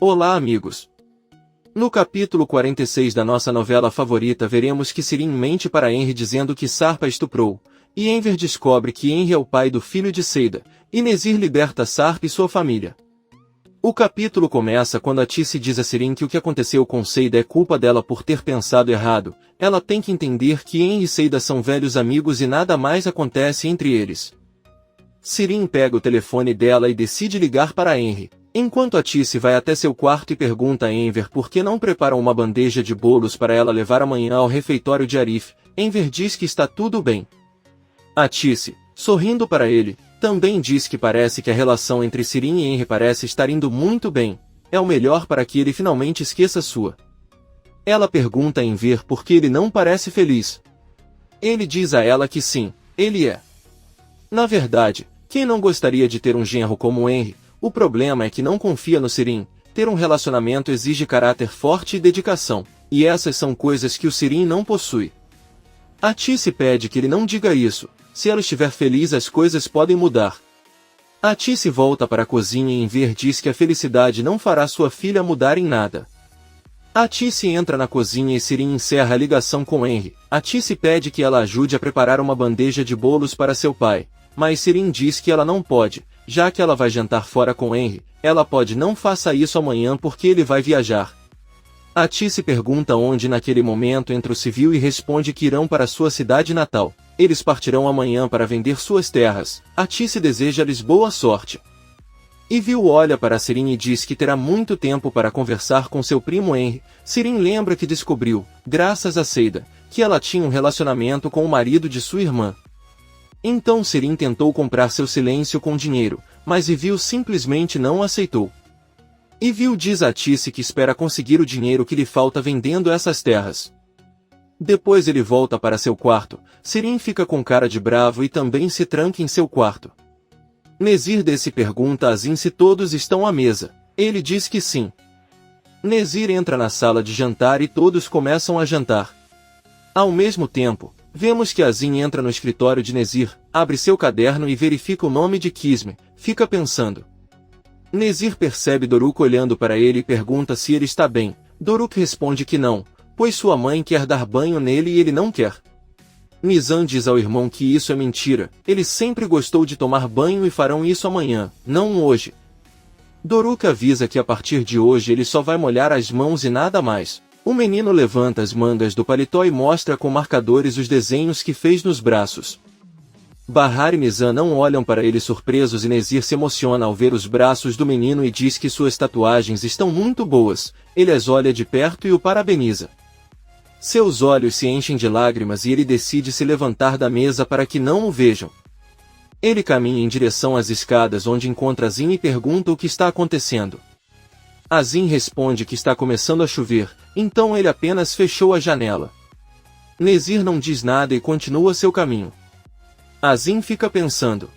Olá, amigos! No capítulo 46 da nossa novela favorita veremos que Sirin mente para Henry dizendo que Sarpa estuprou, e Enver descobre que Henry é o pai do filho de Seida, e Nezir liberta Sarpa e sua família. O capítulo começa quando a Tice diz a Sirin que o que aconteceu com Seida é culpa dela por ter pensado errado. Ela tem que entender que Henry e Seida são velhos amigos e nada mais acontece entre eles. Sirin pega o telefone dela e decide ligar para Henry. Enquanto a Tice vai até seu quarto e pergunta a Enver por que não preparam uma bandeja de bolos para ela levar amanhã ao refeitório de Arif, Enver diz que está tudo bem. A Tice, sorrindo para ele, também diz que parece que a relação entre Sirin e Henry parece estar indo muito bem. É o melhor para que ele finalmente esqueça sua. Ela pergunta a Enver por que ele não parece feliz. Ele diz a ela que sim, ele é. Na verdade, quem não gostaria de ter um genro como Henry? O problema é que não confia no Sirin. Ter um relacionamento exige caráter forte e dedicação, e essas são coisas que o Sirin não possui. A Tice pede que ele não diga isso. Se ela estiver feliz, as coisas podem mudar. A Tice volta para a cozinha e Enver diz que a felicidade não fará sua filha mudar em nada. A Tice entra na cozinha e Sirin encerra a ligação com Henry. A Tice pede que ela ajude a preparar uma bandeja de bolos para seu pai, mas Sirin diz que ela não pode. Já que ela vai jantar fora com Henry, ela pode não faça isso amanhã porque ele vai viajar. A Tice pergunta onde naquele momento entra o civil e responde que irão para sua cidade natal. Eles partirão amanhã para vender suas terras. A Tice deseja-lhes boa sorte. Ivil olha para Sirin e diz que terá muito tempo para conversar com seu primo Henry. Sirin lembra que descobriu, graças a Seida, que ela tinha um relacionamento com o marido de sua irmã. Então Sirin tentou comprar seu silêncio com dinheiro, mas Ivil simplesmente não aceitou. Ivil diz a Tice que espera conseguir o dinheiro que lhe falta vendendo essas terras. Depois ele volta para seu quarto. Sirin fica com cara de bravo e também se tranca em seu quarto. Nezir desce pergunta a Zin se todos estão à mesa. Ele diz que sim. Nezir entra na sala de jantar e todos começam a jantar. Ao mesmo tempo, vemos que Azin entra no escritório de Nezir, abre seu caderno e verifica o nome de Kisme, fica pensando. Nezir percebe Doruk olhando para ele e pergunta se ele está bem. Doruk responde que não, pois sua mãe quer dar banho nele e ele não quer. Nizam diz ao irmão que isso é mentira, ele sempre gostou de tomar banho e farão isso amanhã, não hoje. Doruk avisa que a partir de hoje ele só vai molhar as mãos e nada mais. O menino levanta as mangas do paletó e mostra com marcadores os desenhos que fez nos braços. Bahar e Nizam não olham para ele surpresos e Nezir se emociona ao ver os braços do menino e diz que suas tatuagens estão muito boas. Ele as olha de perto e o parabeniza. Seus olhos se enchem de lágrimas e ele decide se levantar da mesa para que não o vejam. Ele caminha em direção às escadas onde encontra Azin e pergunta o que está acontecendo. Azin responde que está começando a chover, então ele apenas fechou a janela. Nezir não diz nada e continua seu caminho. Azin fica pensando.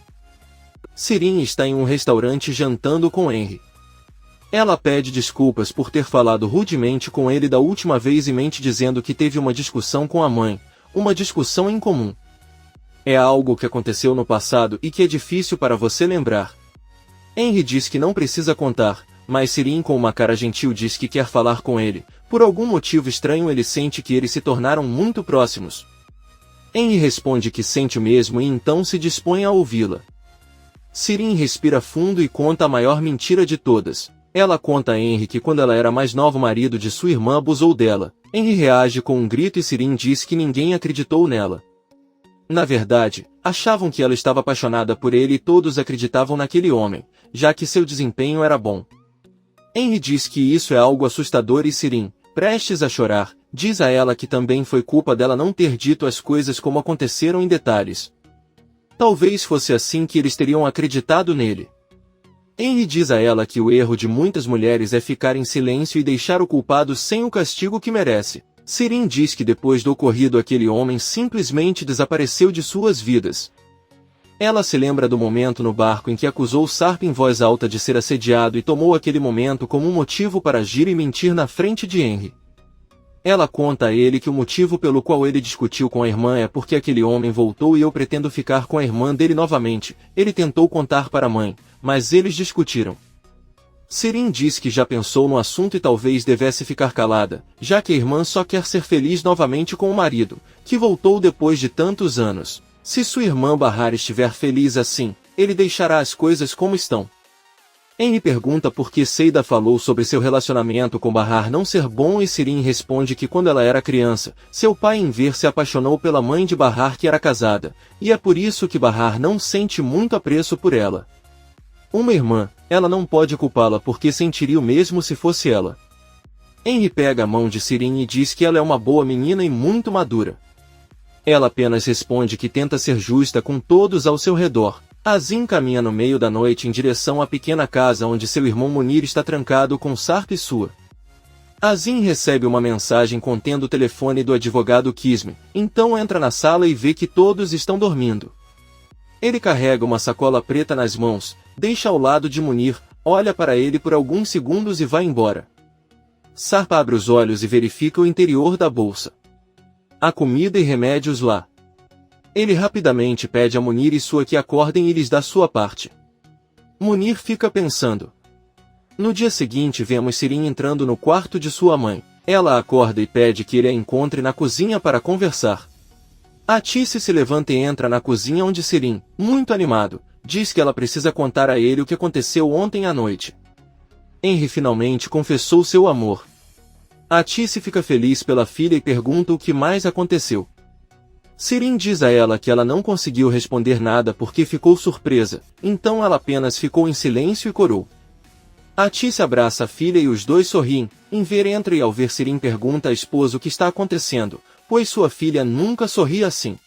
Sirin está em um restaurante jantando com Henry. Ela pede desculpas por ter falado rudemente com ele da última vez e mente dizendo que teve uma discussão com a mãe, uma discussão incomum. É algo que aconteceu no passado e que é difícil para você lembrar. Henry diz que não precisa contar, mas Sirin com uma cara gentil diz que quer falar com ele. Por algum motivo estranho ele sente que eles se tornaram muito próximos. Henry responde que sente o mesmo e então se dispõe a ouvi-la. Sirin respira fundo e conta a maior mentira de todas. Ela conta a Henry que quando ela era mais nova o marido de sua irmã abusou dela. Henry reage com um grito e Sirin diz que ninguém acreditou nela. Na verdade, achavam que ela estava apaixonada por ele e todos acreditavam naquele homem, já que seu desempenho era bom. Henry diz que isso é algo assustador e Sirin, prestes a chorar, diz a ela que também foi culpa dela não ter dito as coisas como aconteceram em detalhes. Talvez fosse assim que eles teriam acreditado nele. Henry diz a ela que o erro de muitas mulheres é ficar em silêncio e deixar o culpado sem o castigo que merece. Sirin diz que depois do ocorrido aquele homem simplesmente desapareceu de suas vidas. Ela se lembra do momento no barco em que acusou Sarpa em voz alta de ser assediado e tomou aquele momento como um motivo para agir e mentir na frente de Henry. Ela conta a ele que o motivo pelo qual ele discutiu com a irmã é porque aquele homem voltou e eu pretendo ficar com a irmã dele novamente. Ele tentou contar para a mãe, mas eles discutiram. Serin diz que já pensou no assunto e talvez devesse ficar calada, já que a irmã só quer ser feliz novamente com o marido, que voltou depois de tantos anos. Se sua irmã Bahar estiver feliz assim, ele deixará as coisas como estão. Henry pergunta por que Seida falou sobre seu relacionamento com Bahar não ser bom e Serin responde que quando ela era criança, seu pai Enver se apaixonou pela mãe de Bahar que era casada, e é por isso que Bahar não sente muito apreço por ela. Uma irmã, ela não pode culpá-la porque sentiria o mesmo se fosse ela. Henry pega a mão de Serin e diz que ela é uma boa menina e muito madura. Ela apenas responde que tenta ser justa com todos ao seu redor. Azim caminha no meio da noite em direção à pequena casa onde seu irmão Munir está trancado com Sarp e sua. Azim recebe uma mensagem contendo o telefone do advogado Kisme, então entra na sala e vê que todos estão dormindo. Ele carrega uma sacola preta nas mãos, deixa ao lado de Munir, olha para ele por alguns segundos e vai embora. Sarp abre os olhos e verifica o interior da bolsa. Há comida e remédios lá. Ele rapidamente pede a Munir e sua que acordem e lhes dá sua parte. Munir fica pensando. No dia seguinte vemos Serin entrando no quarto de sua mãe. Ela acorda e pede que ele a encontre na cozinha para conversar. Atice se levanta e entra na cozinha onde Serin, muito animado, diz que ela precisa contar a ele o que aconteceu ontem à noite. Henry finalmente confessou seu amor. Atice fica feliz pela filha e pergunta o que mais aconteceu. Serin diz a ela que ela não conseguiu responder nada porque ficou surpresa, então ela apenas ficou em silêncio e corou. Atice abraça a filha e os dois sorriem. Enver entra e ao ver Serin pergunta à esposa o que está acontecendo, pois sua filha nunca sorria assim.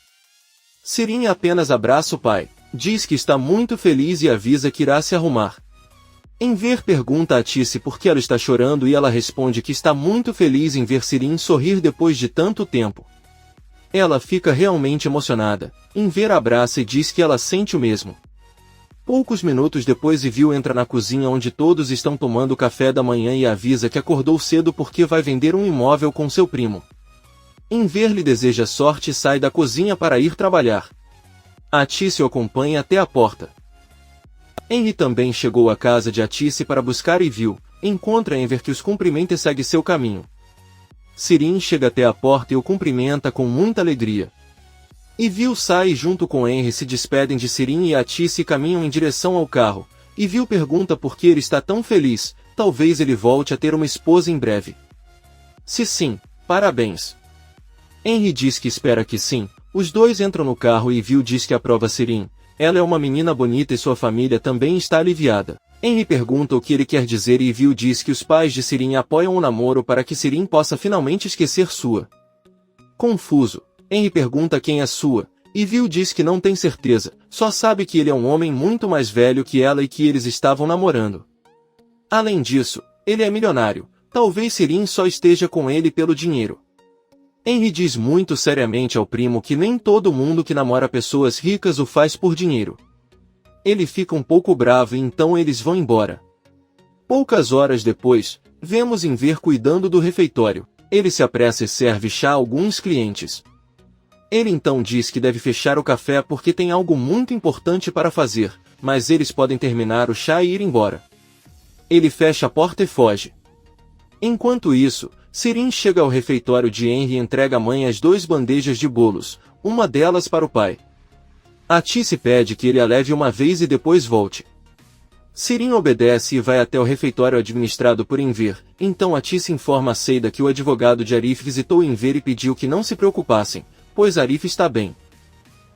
Serin apenas abraça o pai, diz que está muito feliz e avisa que irá se arrumar. Enver pergunta a Atice por que ela está chorando e ela responde que está muito feliz em ver Serin sorrir depois de tanto tempo. Ela fica realmente emocionada. Enver abraça e diz que ela sente o mesmo. Poucos minutos depois Ivil entra na cozinha onde todos estão tomando café da manhã e avisa que acordou cedo porque vai vender um imóvel com seu primo. Enver lhe deseja sorte e sai da cozinha para ir trabalhar. Atice o acompanha até a porta. Henry também chegou à casa de Atice para buscar Ivil, encontra Enver que os cumprimenta e segue seu caminho. Serin chega até a porta e o cumprimenta com muita alegria. Ivil sai e junto com Henry se despedem de Serin e Atice e caminham em direção ao carro. Ivil pergunta por que ele está tão feliz, talvez ele volte a ter uma esposa em breve. Se sim, parabéns. Henry diz que espera que sim. Os dois entram no carro e Ivil diz que aprova Serin. Ela é uma menina bonita e sua família também está aliviada. Henry pergunta o que ele quer dizer e Ivil diz que os pais de Serin apoiam o namoro para que Serin possa finalmente esquecer sua. Confuso, Henry pergunta quem é sua. Ivil diz que não tem certeza, só sabe que ele é um homem muito mais velho que ela e que eles estavam namorando. Além disso, ele é milionário, talvez Serin só esteja com ele pelo dinheiro. Henry diz muito seriamente ao primo que nem todo mundo que namora pessoas ricas o faz por dinheiro. Ele fica um pouco bravo e então eles vão embora. Poucas horas depois, vemos Enver cuidando do refeitório. Ele se apressa e serve chá a alguns clientes. Ele então diz que deve fechar o café porque tem algo muito importante para fazer, mas eles podem terminar o chá e ir embora. Ele fecha a porta e foge. Enquanto isso, Serin chega ao refeitório de Henry e entrega à mãe as 2 bandejas de bolos, uma delas para o pai. Atice pede que ele a leve uma vez e depois volte. Serin obedece e vai até o refeitório administrado por Enver, então Atice informa a Seida que o advogado de Arif visitou Enver e pediu que não se preocupassem, pois Arif está bem.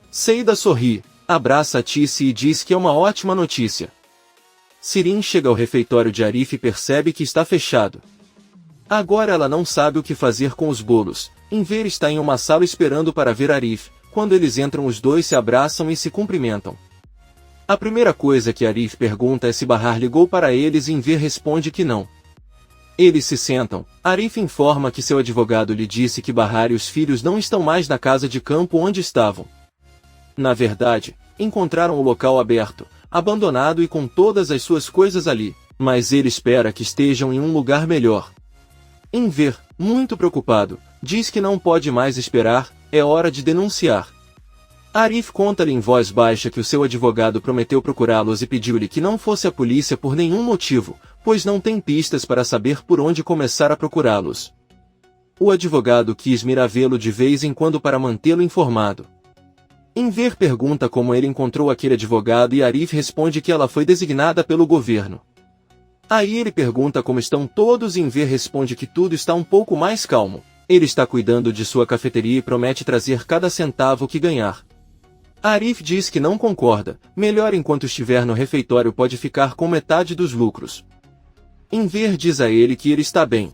Seida sorri, abraça Atice e diz que é uma ótima notícia. Serin chega ao refeitório de Arif e percebe que está fechado. Agora ela não sabe o que fazer com os bolos. Enver está em uma sala esperando para ver Arif. Quando eles entram os dois se abraçam e se cumprimentam. A primeira coisa que Arif pergunta é se Bahar ligou para eles e Enver responde que não. Eles se sentam. Arif informa que seu advogado lhe disse que Bahar e os filhos não estão mais na casa de campo onde estavam. Na verdade, encontraram o local aberto, abandonado e com todas as suas coisas ali, mas ele espera que estejam em um lugar melhor. Enver, muito preocupado, diz que não pode mais esperar, é hora de denunciar. Arif conta-lhe em voz baixa que o seu advogado prometeu procurá-los e pediu-lhe que não fosse a polícia por nenhum motivo, pois não tem pistas para saber por onde começar a procurá-los. O advogado quis ir a vê-lo de vez em quando para mantê-lo informado. Enver pergunta como ele encontrou aquele advogado e Arif responde que ela foi designada pelo governo. Aí ele pergunta como estão todos e Enver responde que tudo está um pouco mais calmo. Ele está cuidando de sua cafeteria e promete trazer cada centavo que ganhar. Arif diz que não concorda, melhor enquanto estiver no refeitório pode ficar com metade dos lucros. Enver diz a ele que ele está bem.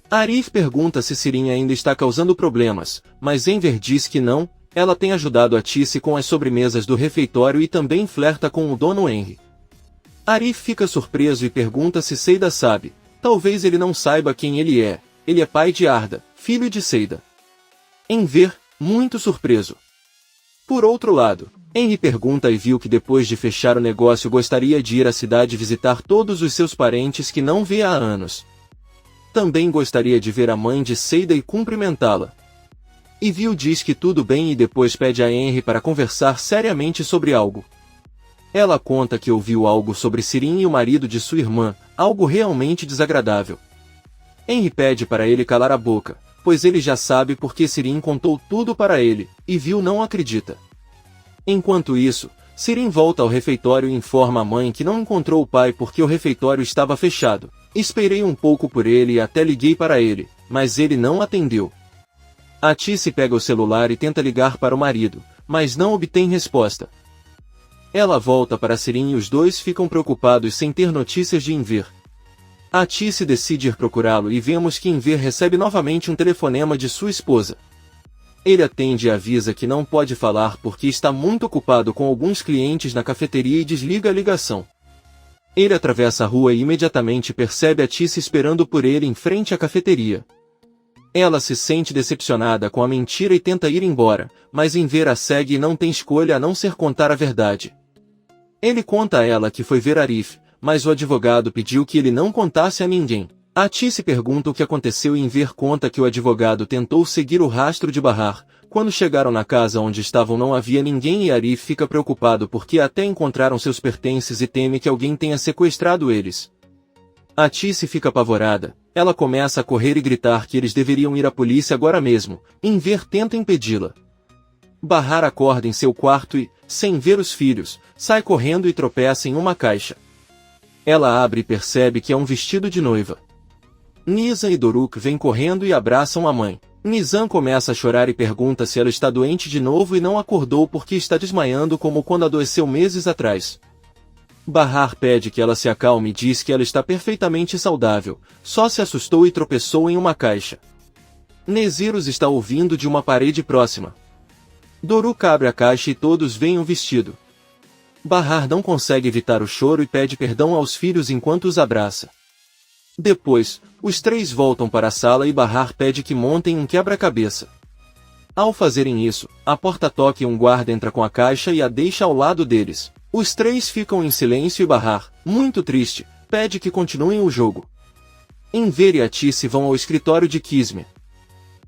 Arif pergunta se Sirin ainda está causando problemas, mas Enver diz que não, ela tem ajudado a Tice com as sobremesas do refeitório e também flerta com o dono Henry. Arif fica surpreso e pergunta se Seida sabe, talvez ele não saiba quem ele é pai de Arda, filho de Seida. Enver, muito surpreso. Por outro lado, Henry pergunta a Evil que depois de fechar o negócio gostaria de ir à cidade visitar todos os seus parentes que não vê há anos. Também gostaria de ver a mãe de Seida e cumprimentá-la. Evil diz que tudo bem e depois pede a Henry para conversar seriamente sobre algo. Ela conta que ouviu algo sobre Sirin e o marido de sua irmã, algo realmente desagradável. Henry pede para ele calar a boca, pois ele já sabe porque Sirin contou tudo para ele, e Evil não acredita. Enquanto isso, Sirin volta ao refeitório e informa a mãe que não encontrou o pai porque o refeitório estava fechado. Esperei um pouco por ele e até liguei para ele, mas ele não atendeu. A Tice pega o celular e tenta ligar para o marido, mas não obtém resposta. Ela volta para Sirin e os dois ficam preocupados sem ter notícias de Enver. A Tice decide ir procurá-lo e vemos que Enver recebe novamente um telefonema de sua esposa. Ele atende e avisa que não pode falar porque está muito ocupado com alguns clientes na cafeteria e desliga a ligação. Ele atravessa a rua e imediatamente percebe a Tice esperando por ele em frente à cafeteria. Ela se sente decepcionada com a mentira e tenta ir embora, mas Enver a segue e não tem escolha a não ser contar a verdade. Ele conta a ela que foi ver Arif, mas o advogado pediu que ele não contasse a ninguém. A Tice pergunta o que aconteceu e Enver conta que o advogado tentou seguir o rastro de Bahar. Quando chegaram na casa onde estavam não havia ninguém e Arif fica preocupado porque até encontraram seus pertences e teme que alguém tenha sequestrado eles. A Tice fica apavorada, ela começa a correr e gritar que eles deveriam ir à polícia agora mesmo. Enver tenta impedi-la. Bahar acorda em seu quarto e, sem ver os filhos, sai correndo e tropeça em uma caixa. Ela abre e percebe que é um vestido de noiva. Nizam e Doruk vêm correndo e abraçam a mãe. Nizam começa a chorar e pergunta se ela está doente de novo e não acordou porque está desmaiando como quando adoeceu meses atrás. Bahar pede que ela se acalme e diz que ela está perfeitamente saudável, só se assustou e tropeçou em uma caixa. Nezirus está ouvindo de uma parede próxima. Doruk abre a caixa e todos veem o vestido. Bahar não consegue evitar o choro e pede perdão aos filhos enquanto os abraça. Depois, os três voltam para a sala e Bahar pede que montem um quebra-cabeça. Ao fazerem isso, a porta toca e um guarda entra com a caixa e a deixa ao lado deles. Os três ficam em silêncio e Bahar, muito triste, pede que continuem o jogo. Enver e a Tice vão ao escritório de Kismet.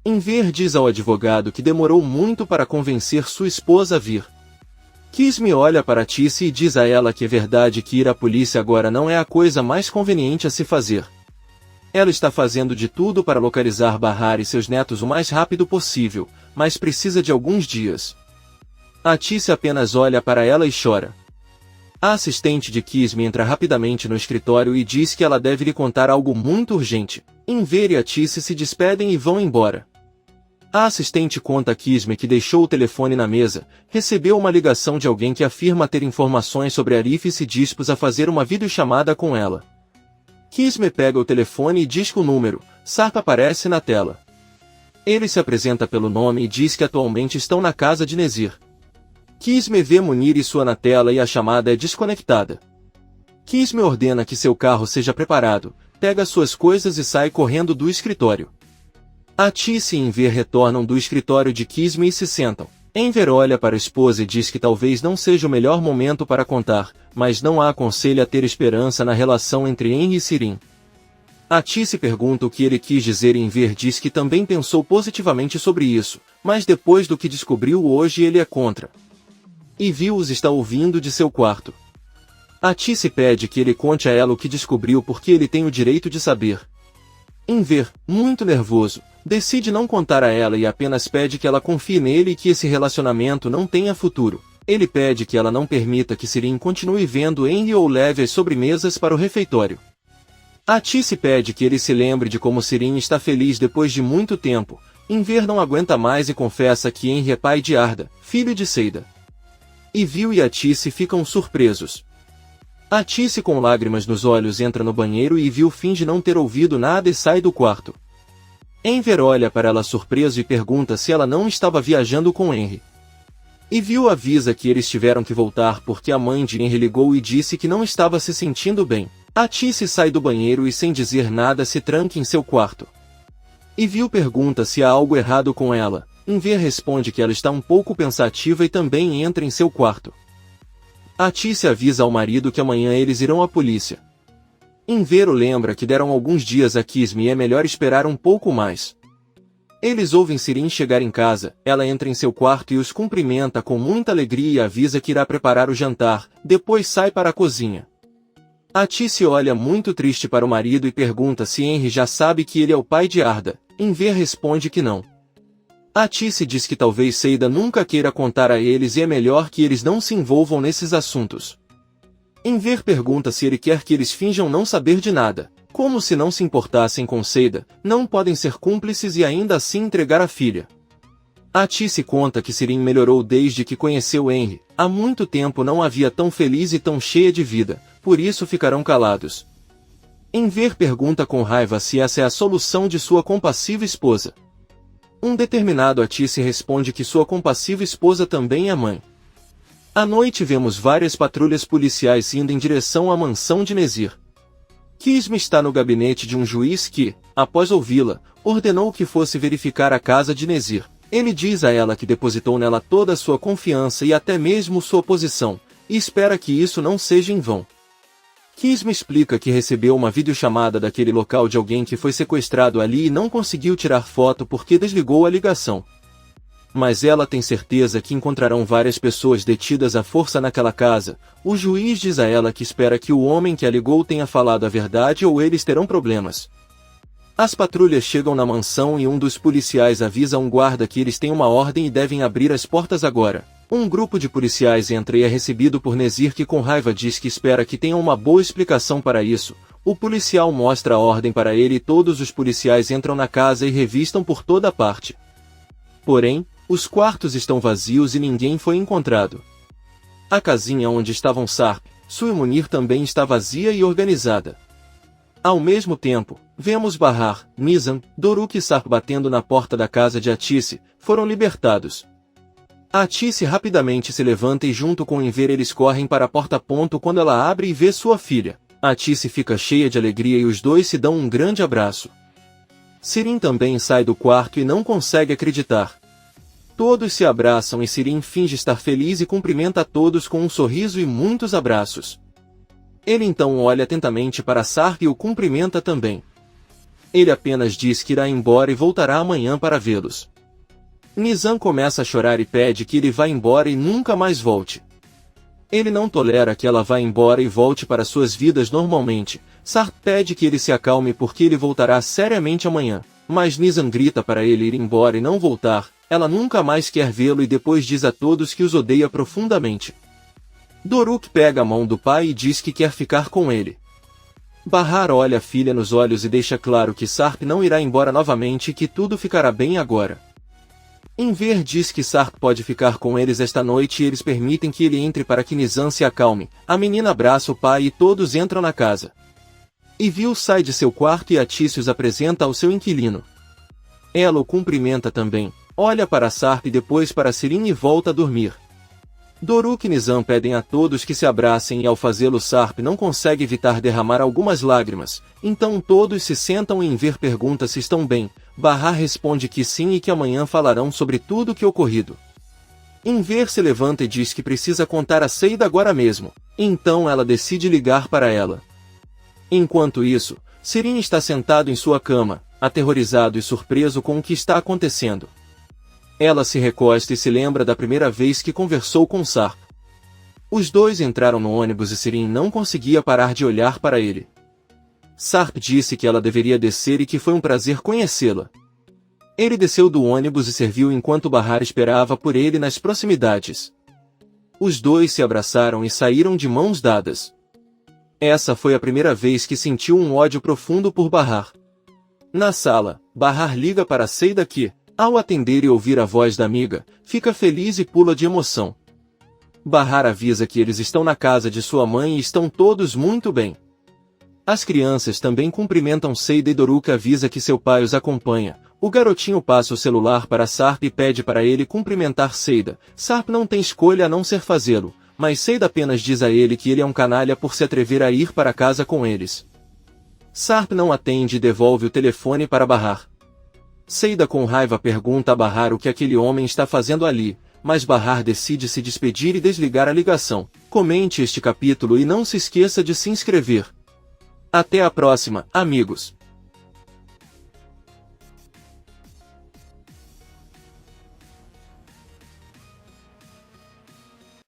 Enver diz ao advogado que demorou muito para convencer sua esposa a vir. Kismet olha para Tice e diz a ela que é verdade que ir à polícia agora não é a coisa mais conveniente a se fazer. Ela está fazendo de tudo para localizar Bahar e seus netos o mais rápido possível, mas precisa de alguns dias. A Tice apenas olha para ela e chora. A assistente de Kismet entra rapidamente no escritório e diz que ela deve lhe contar algo muito urgente. Enver e a Tice se despedem e vão embora. A assistente conta a Kismet que deixou o telefone na mesa, recebeu uma ligação de alguém que afirma ter informações sobre Arif e se dispôs a fazer uma videochamada com ela. Kismet pega o telefone e diz que o número, Sarp, aparece na tela. Ele se apresenta pelo nome e diz que atualmente estão na casa de Nezir. Kismet vê Munir e sua na tela e a chamada é desconectada. Kismet ordena que seu carro seja preparado, pega suas coisas e sai correndo do escritório. A Tice e Enver retornam do escritório de Kismet e se sentam. Enver olha para a esposa e diz que talvez não seja o melhor momento para contar, mas não a aconselha a ter esperança na relação entre Henry e Sirin. A Tice pergunta o que ele quis dizer e Enver diz que também pensou positivamente sobre isso, mas depois do que descobriu hoje ele é contra. Evil os está ouvindo de seu quarto. Atice pede que ele conte a ela o que descobriu porque ele tem o direito de saber. Enver, muito nervoso, decide não contar a ela e apenas pede que ela confie nele e que esse relacionamento não tenha futuro. Ele pede que ela não permita que Sirin continue vendo Henry ou leve as sobremesas para o refeitório. Atice pede que ele se lembre de como Sirin está feliz depois de muito tempo. Enver não aguenta mais e confessa que Henry é pai de Arda, filho de Seida. Ivil e Atice ficam surpresos. Atice com lágrimas nos olhos entra no banheiro e Ivil finge não ter ouvido nada e sai do quarto. Enver olha para ela surpreso e pergunta se ela não estava viajando com Henry. Ivil avisa que eles tiveram que voltar porque a mãe de Henry ligou e disse que não estava se sentindo bem. Atice sai do banheiro e sem dizer nada se tranca em seu quarto. Ivil pergunta se há algo errado com ela. Enver responde que ela está um pouco pensativa e também entra em seu quarto. Atice avisa ao marido que amanhã eles irão à polícia. Enver o lembra que deram alguns dias a Kisme e é melhor esperar um pouco mais. Eles ouvem Sirin chegar em casa, ela entra em seu quarto e os cumprimenta com muita alegria e avisa que irá preparar o jantar, depois sai para a cozinha. Atice olha muito triste para o marido e pergunta se Henry já sabe que ele é o pai de Arda. Enver responde que não. Atice diz que talvez Seida nunca queira contar a eles e é melhor que eles não se envolvam nesses assuntos. Enver pergunta se ele quer que eles finjam não saber de nada. Como se não se importassem com Seida, não podem ser cúmplices e ainda assim entregar a filha. Atice conta que Sirin melhorou desde que conheceu Henry. Há muito tempo não a via tão feliz e tão cheia de vida, por isso ficarão calados. Enver pergunta com raiva se essa é a solução de sua compassiva esposa. Um determinado Atice responde que sua compassiva esposa também é mãe. À noite vemos várias patrulhas policiais indo em direção à mansão de Nezir. Kisme está no gabinete de um juiz que, após ouvi-la, ordenou que fosse verificar a casa de Nezir. Ele diz a ela que depositou nela toda a sua confiança e até mesmo sua posição, e espera que isso não seja em vão. Kisme explica que recebeu uma videochamada daquele local de alguém que foi sequestrado ali e não conseguiu tirar foto porque desligou a ligação. Mas ela tem certeza que encontrarão várias pessoas detidas à força naquela casa. O juiz diz a ela que espera que o homem que a ligou tenha falado a verdade ou eles terão problemas. As patrulhas chegam na mansão e um dos policiais avisa a um guarda que eles têm uma ordem e devem abrir as portas agora. Um grupo de policiais entra e é recebido por Nezir que com raiva diz que espera que tenham uma boa explicação para isso. O policial mostra a ordem para ele e todos os policiais entram na casa e revistam por toda parte. Porém, os quartos estão vazios e ninguém foi encontrado. A casinha onde estavam Sarp, Su e Munir também está vazia e organizada. Ao mesmo tempo, vemos Bahar, Nizam, Doruk e Sarp batendo na porta da casa de Atice, foram libertados. Atice rapidamente se levanta e junto com Enver eles correm para a porta. Quando ela abre e vê sua filha, Atice fica cheia de alegria e os dois se dão um grande abraço. Sirin também sai do quarto e não consegue acreditar. Todos se abraçam e Sirin finge estar feliz e cumprimenta a todos com um sorriso e muitos abraços. Ele então olha atentamente para Sarp e o cumprimenta também. Ele apenas diz que irá embora e voltará amanhã para vê-los. Nizam começa a chorar e pede que ele vá embora e nunca mais volte. Ele não tolera que ela vá embora e volte para suas vidas normalmente. Sarp pede que ele se acalme porque ele voltará seriamente amanhã. Mas Nizam grita para ele ir embora e não voltar. Ela nunca mais quer vê-lo e depois diz a todos que os odeia profundamente. Doruk pega a mão do pai e diz que quer ficar com ele. Bahar olha a filha nos olhos e deixa claro que Sarp não irá embora novamente e que tudo ficará bem agora. Enver diz que Sarp pode ficar com eles esta noite e eles permitem que ele entre para que Nizam se acalme. A menina abraça o pai e todos entram na casa. Ivil sai de seu quarto e Atice os apresenta ao seu inquilino. Ela o cumprimenta também, olha para Sarp e depois para Sirin e volta a dormir. Doruk e Nizam pedem a todos que se abracem e ao fazê-lo Sarp não consegue evitar derramar algumas lágrimas, então todos se sentam e Enver pergunta se estão bem. Bahar responde que sim e que amanhã falarão sobre tudo o que ocorrido. Enver se levanta e diz que precisa contar a Seida agora mesmo, então ela decide ligar para ela. Enquanto isso, Sirin está sentado em sua cama, aterrorizado e surpreso com o que está acontecendo. Ela se recosta e se lembra da primeira vez que conversou com Sarp. Os dois entraram no ônibus e Sirin não conseguia parar de olhar para ele. Sarp disse que ela deveria descer e que foi um prazer conhecê-la. Ele desceu do ônibus e serviu enquanto Bahar esperava por ele nas proximidades. Os dois se abraçaram e saíram de mãos dadas. Essa foi a primeira vez que sentiu um ódio profundo por Bahar. Na sala, Bahar liga para Seida que, ao atender e ouvir a voz da amiga, fica feliz e pula de emoção. Bahar avisa que eles estão na casa de sua mãe e estão todos muito bem. As crianças também cumprimentam Seida e Doruk avisa que seu pai os acompanha. O garotinho passa o celular para Sarp e pede para ele cumprimentar Seida. Sarp não tem escolha a não ser fazê-lo, mas Seida apenas diz a ele que ele é um canalha por se atrever a ir para casa com eles. Sarp não atende e devolve o telefone para Bahar. Seida com raiva pergunta a Bahar o que aquele homem está fazendo ali, mas Bahar decide se despedir e desligar a ligação. Comente este capítulo e não se esqueça de se inscrever. Até a próxima, amigos!